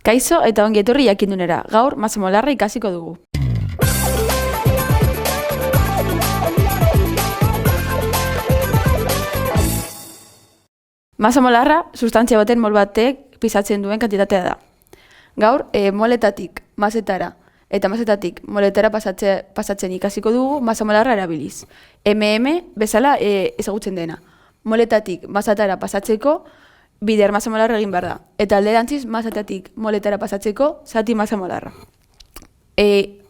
Kaixo eta ongi etorri jakindunera. Gaur masa molarra ikasiko dugu. Masa molarra sustantzia baten mol batek pisatzen duen kantitatea da. Gaur moletatik masetara eta masetatik moletara pasatzen ikasiko dugu masa molarra erabiliz. bezala ezagutzen dena. Moletatik masatara pasatzeko bider masa molarra egin behar da. Eta alderantziz masetatik moletara pasatzeko zati masa molarra.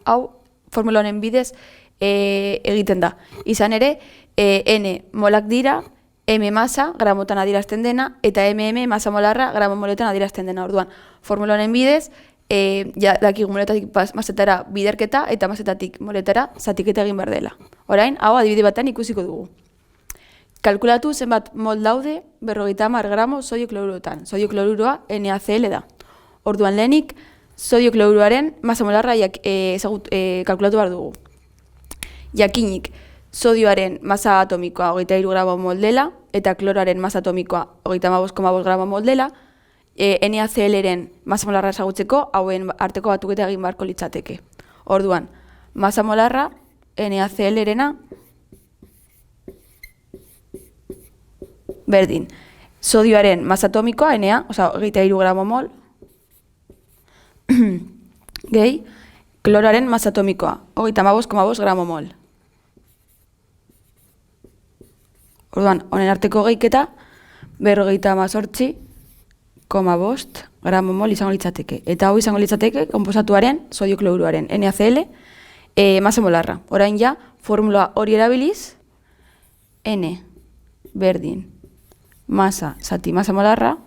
Hau formula honen bidez egiten da. Izan ere, N molak dira, M masa gramotan adierazten dena, eta MM masa molarra gramo moletan adierazten dena. Orduan, formula honen bidez, dakigu moletatik masetara biderketa eta masetatik moletara zatiketa egin behar dela. Orain, hau adibide batean ikusiko dugu. Kalkulatu zenbat mol daude 50 gramo sodio klorurotan. Sodio kloruroa NaCl da. Orduan lehenik, sodio kloruroaren masa molarra kalkulatu behar dugu. Jakinik, sodioaren masa atomikoa 23 gramo mol dela, eta kloroaren masa atomikoa 35,5 gramo mol dela, NaCl-ren masa molarra ezagutzeko hauen arteko batuketa egin beharko litzateke. Orduan, masa molarra NaCl-rena berdin. Sodioaren masa atomikoa, Na, 23 gramo mol, gehi, kloroaren masa atomikoa, 35,5 gramo mol. Orduan, honen arteko gehiketa, 58,5 gramo mol izango litzateke. Eta hau izango litzateke, konposatuaren, sodio kloruroaren, NaCl, masa molarra. Orain ja, formula hori erabiliz, N berdin masa zati masa molarra,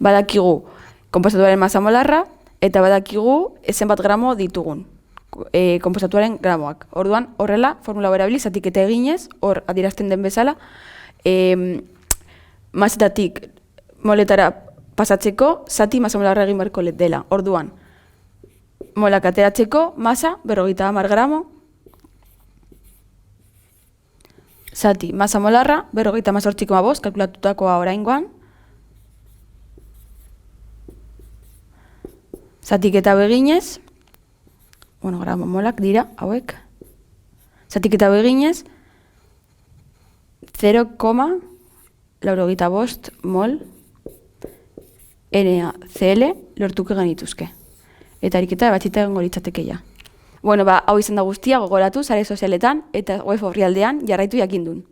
badakigu konposatuaren masa molarra, eta badakigu zenbat gramo ditugun konposatuaren gramoak. Orduan, horrela, formula hori erabiliz, zatiketa eginez, hor adierazten den bezala, masetatik moletara pasatzeko, zati masa molarra egin beharko dela. Orduan, molak ateratzeko, masa, 50 gramo, zati masa molarra, 58,5, kalkulatutakoa oraingoan. Zatiketa beginez, gramo molak dira, hauek. Zatiketa beginez, 0,85 mol NaCl lortuko genituzke. Eta ariketa batzita egongo litzateke ja. Hau izan da guztia, gogoratu sare sozialetan eta web orrialdean jarraitu jakindun.